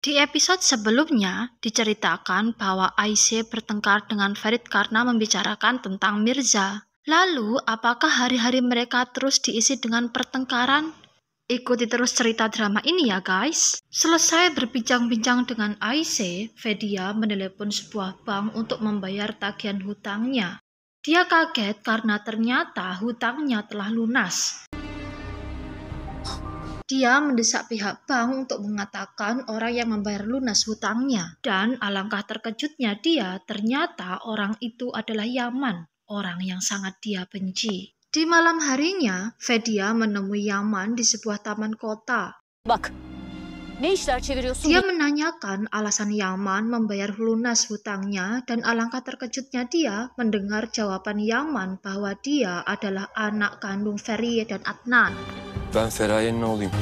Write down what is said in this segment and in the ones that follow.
Di episode sebelumnya, diceritakan bahwa Aisyah bertengkar dengan Ferit karena membicarakan tentang Mirza. Lalu, apakah hari-hari mereka terus diisi dengan pertengkaran? Ikuti terus cerita drama ini ya guys. Selesai berbincang-bincang dengan Aisyah, Vedia menelepon sebuah bank untuk membayar tagihan hutangnya. Dia kaget karena ternyata hutangnya telah lunas. Dia mendesak pihak bank untuk mengatakan orang yang membayar lunas hutangnya. Dan alangkah terkejutnya dia, ternyata orang itu adalah Yaman, orang yang sangat dia benci. Di malam harinya, Vedia menemui Yaman di sebuah taman kota. Bak, ne işler çeviriyorsun? Dia menanyakan alasan Yaman membayar lunas hutangnya dan alangkah terkejutnya dia mendengar jawaban Yaman bahwa dia adalah anak kandung Feriye dan Adnan. Ben Feraye'nin oğluyum.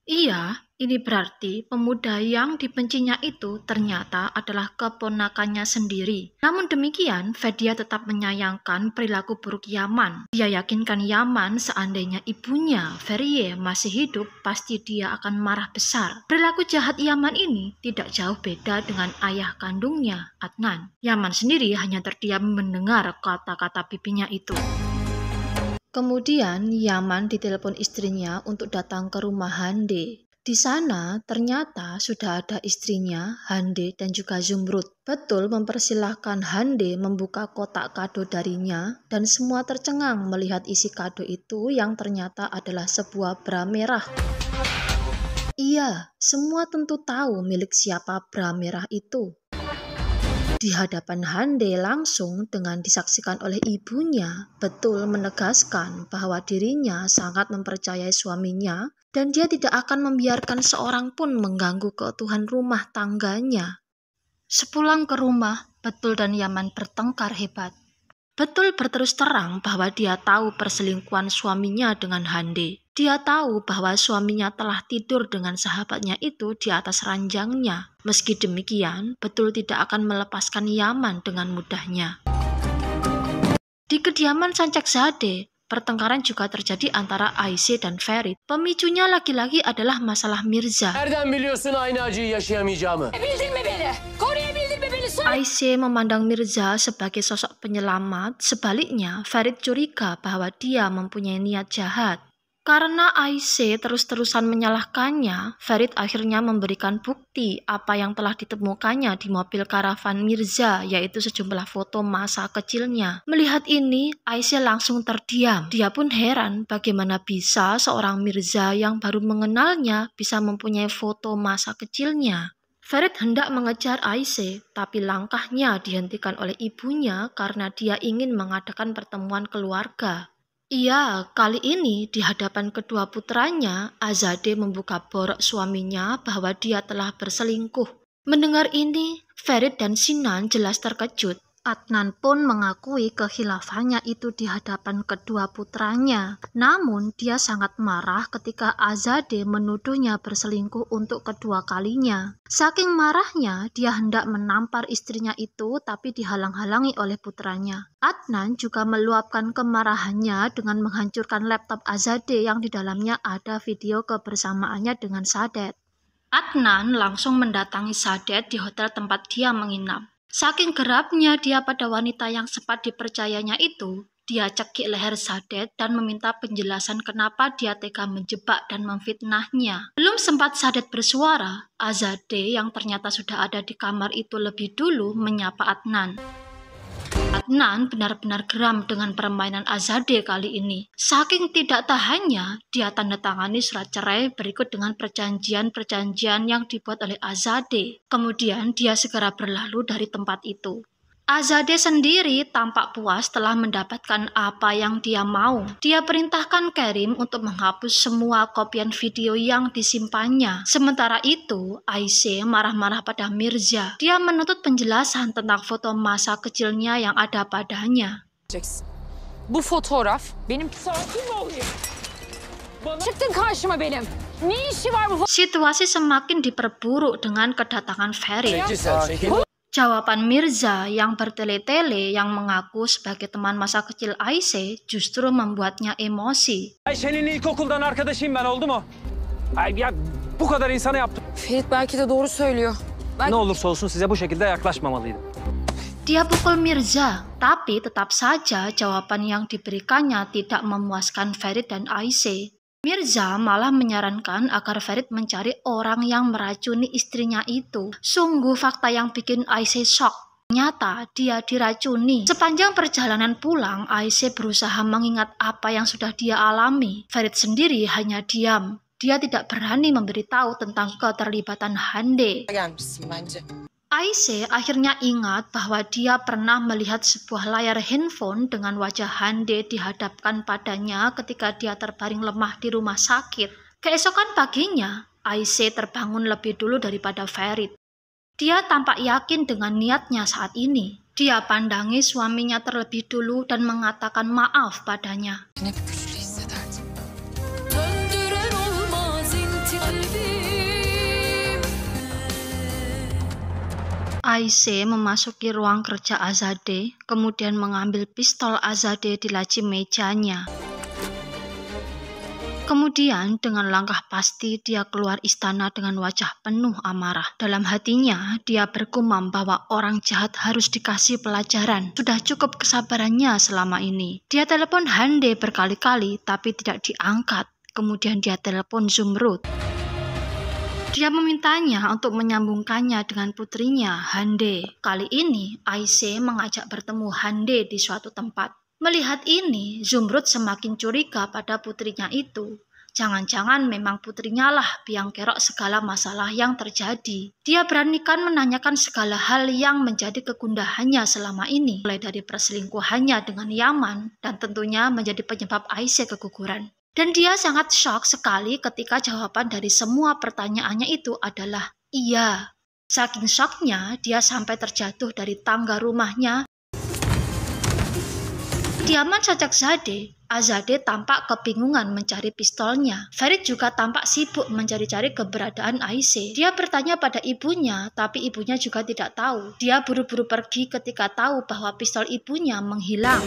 Iya, ini berarti pemuda yang dibencinya itu ternyata adalah keponakannya sendiri. Namun demikian, Vedia tetap menyayangkan perilaku buruk Yaman. Dia yakinkan Yaman seandainya ibunya, Feriye, masih hidup, pasti dia akan marah besar. Perilaku jahat Yaman ini tidak jauh beda dengan ayah kandungnya, Adnan. Yaman sendiri hanya terdiam mendengar kata-kata pipinya itu. Kemudian Yaman ditelepon istrinya untuk datang ke rumah Hande. Di sana ternyata sudah ada istrinya, Hande dan juga Zumrud. Betul mempersilahkan Hande membuka kotak kado darinya dan semua tercengang melihat isi kado itu yang ternyata adalah sebuah bra merah. Iya, semua tentu tahu milik siapa bra merah itu. Di hadapan Hande langsung dengan disaksikan oleh ibunya, betul menegaskan bahwa dirinya sangat mempercayai suaminya dan dia tidak akan membiarkan seorang pun mengganggu keutuhan rumah tangganya. Sepulang ke rumah, Betul dan Yaman bertengkar hebat. Betul berterus terang bahwa dia tahu perselingkuhan suaminya dengan Hande. Dia tahu bahwa suaminya telah tidur dengan sahabatnya itu di atas ranjangnya. Meski demikian, Betul tidak akan melepaskan Yaman dengan mudahnya. Di kediaman Sancakzadeh, pertengkaran juga terjadi antara Aisyah dan Ferit. Pemicunya lagi-lagi adalah masalah Mirza. Nereden biliyorsun aynı acıyı yaşayamayacağımı? Bildirme beni. Koruyabildirme beni. Aisyah memandang Mirza sebagai sosok penyelamat, sebaliknya Ferit curiga bahwa dia mempunyai niat jahat. Karena Aisyah terus-terusan menyalahkannya, Ferit akhirnya memberikan bukti apa yang telah ditemukannya di mobil karavan Mirza, yaitu sejumlah foto masa kecilnya. Melihat ini, Aisyah langsung terdiam. Dia pun heran bagaimana bisa seorang Mirza yang baru mengenalnya bisa mempunyai foto masa kecilnya. Ferit hendak mengejar Aisyah, tapi langkahnya dihentikan oleh ibunya karena dia ingin mengadakan pertemuan keluarga. Iya, kali ini di hadapan kedua putranya, Azadeh membuka borok suaminya bahwa dia telah berselingkuh. Mendengar ini, Ferit dan Sinan jelas terkejut. Adnan pun mengakui kekhilafahnya itu di hadapan kedua putranya. Namun, dia sangat marah ketika Azadeh menuduhnya berselingkuh untuk kedua kalinya. Saking marahnya, dia hendak menampar istrinya itu tapi dihalang-halangi oleh putranya. Adnan juga meluapkan kemarahannya dengan menghancurkan laptop Azadeh yang di dalamnya ada video kebersamaannya dengan Sadet. Adnan langsung mendatangi Sadet di hotel tempat dia menginap. Saking gerapnya dia pada wanita yang sempat dipercayanya itu, dia cekik leher Sadet dan meminta penjelasan kenapa dia tega menjebak dan memfitnahnya. Belum sempat Sadet bersuara, Azadeh yang ternyata sudah ada di kamar itu lebih dulu menyapa Adnan. Adnan benar-benar geram dengan permainan Azadeh kali ini. Saking tidak tahannya, dia tanda tangani surat cerai berikut dengan perjanjian-perjanjian yang dibuat oleh Azadeh. Kemudian dia segera berlalu dari tempat itu. Azadeh sendiri tampak puas telah mendapatkan apa yang dia mau. Dia perintahkan Kerim untuk menghapus semua kopian video yang disimpannya. Sementara itu, Aisyah marah-marah pada Mirza. Dia menuntut penjelasan tentang foto masa kecilnya yang ada padanya. Bu fotoğraf benim sakin mi olayım? Çıktın karşıma benim. Ne işi var bu? Situasi semakin diperburuk dengan kedatangan Ferit. Çekil. Jawaban Mirza yang bertele-tele yang mengaku sebagai teman masa kecil Aisyah justru membuatnya emosi. Ayşe'nin ilkokuldan arkadaşıyım ben, oldu mu? Ay ya Bu kadar insana yaptım. Ferit belki de doğru söylüyor. Ne olursa olsun size bu şekilde yaklaşmamalıydım. Dia pukul Mirza, tapi tetap saja jawaban yang diberikannya tidak memuaskan Ferit dan Aisyah. Mirza malah menyarankan agar Ferit mencari orang yang meracuni istrinya itu. Sungguh fakta yang bikin Aisyah shock. Ternyata dia diracuni. Sepanjang perjalanan pulang, Aisyah berusaha mengingat apa yang sudah dia alami. Ferit sendiri hanya diam. Dia tidak berani memberitahu tentang keterlibatan Hande. Gelmişsin bence. Aisyah akhirnya ingat bahwa dia pernah melihat sebuah layar handphone dengan wajah Hande dihadapkan padanya ketika dia terbaring lemah di rumah sakit. Keesokan paginya, Aisyah terbangun lebih dulu daripada Ferit. Dia tampak yakin dengan niatnya saat ini. Dia pandangi suaminya terlebih dulu dan mengatakan maaf padanya. Hep güçlü hissederdim. Aisyah memasuki ruang kerja Azadeh, kemudian mengambil pistol Azadeh di laci mejanya. Kemudian dengan langkah pasti dia keluar istana dengan wajah penuh amarah. Dalam hatinya dia bergumam bahwa orang jahat harus dikasih pelajaran. Sudah cukup kesabarannya selama ini. Dia telepon Hande berkali-kali tapi tidak diangkat. Kemudian dia telepon Zumrud. Dia memintanya untuk menyambungkannya dengan putrinya, Hande. Kali ini, Aisyah mengajak bertemu Hande di suatu tempat. Melihat ini, Zumrud semakin curiga pada putrinya itu. Jangan-jangan memang putrinya lah biang kerok segala masalah yang terjadi. Dia beranikan menanyakan segala hal yang menjadi kegundahannya selama ini. Mulai dari perselingkuhannya dengan Yaman, dan tentunya menjadi penyebab Aisyah keguguran. Dan dia sangat shock sekali ketika jawaban dari semua pertanyaannya itu adalah iya. Saking shocknya, dia sampai terjatuh dari tangga rumahnya. Diaman Sajjakzadeh, Azadeh tampak kebingungan mencari pistolnya. Ferit juga tampak sibuk mencari-cari keberadaan Aisyah. Dia bertanya pada ibunya, tapi ibunya juga tidak tahu. Dia buru-buru pergi ketika tahu bahwa pistol ibunya menghilang.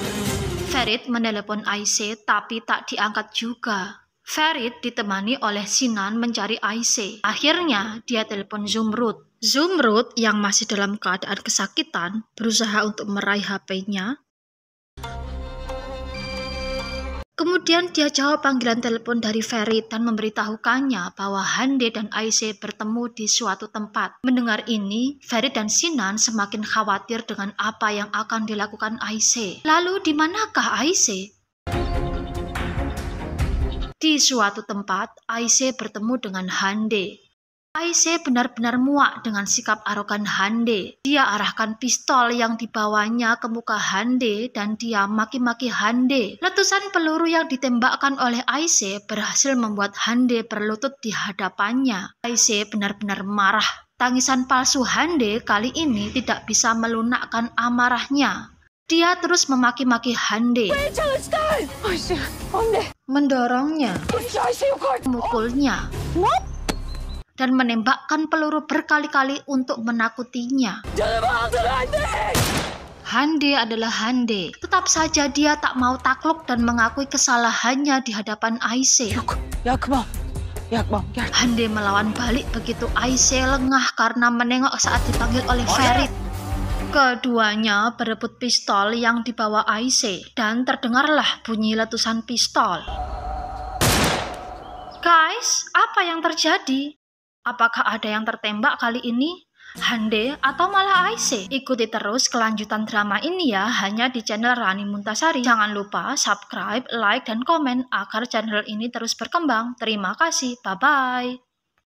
Ferit menelepon Aisyah tapi tak diangkat juga. Ferit ditemani oleh Sinan mencari Aisyah. Akhirnya dia telepon Zumrud. Zumrud yang masih dalam keadaan kesakitan berusaha untuk meraih HP-nya. Kemudian dia jawab panggilan telepon dari Ferit dan memberitahukannya bahwa Hande dan Aisyah bertemu di suatu tempat. Mendengar ini, Ferit dan Sinan semakin khawatir dengan apa yang akan dilakukan Aisyah. Lalu di manakah Aisyah? Di suatu tempat, Aisyah bertemu dengan Hande. Aisyah benar-benar muak dengan sikap arogan Hande. Dia arahkan pistol yang dibawanya ke muka Hande dan dia maki-maki Hande. Letusan peluru yang ditembakkan oleh Aisyah berhasil membuat Hande berlutut di hadapannya. Aisyah benar-benar marah. Tangisan palsu Hande kali ini tidak bisa melunakkan amarahnya. Dia terus memaki-maki Hande, mendorongnya, memukulnya, dan menembakkan peluru berkali-kali untuk menakutinya. Hande adalah Hande. Tetap saja dia tak mau takluk dan mengakui kesalahannya di hadapan Aisyah. Hande melawan balik begitu Aisyah lengah karena menengok saat dipanggil oleh Ferit. Keduanya berebut pistol yang dibawa Aisyah dan terdengarlah bunyi letusan pistol. Guys, apa yang terjadi? Apakah ada yang tertembak kali ini? Hande atau malah Aisyah? Ikuti terus kelanjutan drama ini ya, hanya di channel Rani Muntasari. Jangan lupa subscribe, like, dan komen agar channel ini terus berkembang. Terima kasih, bye-bye.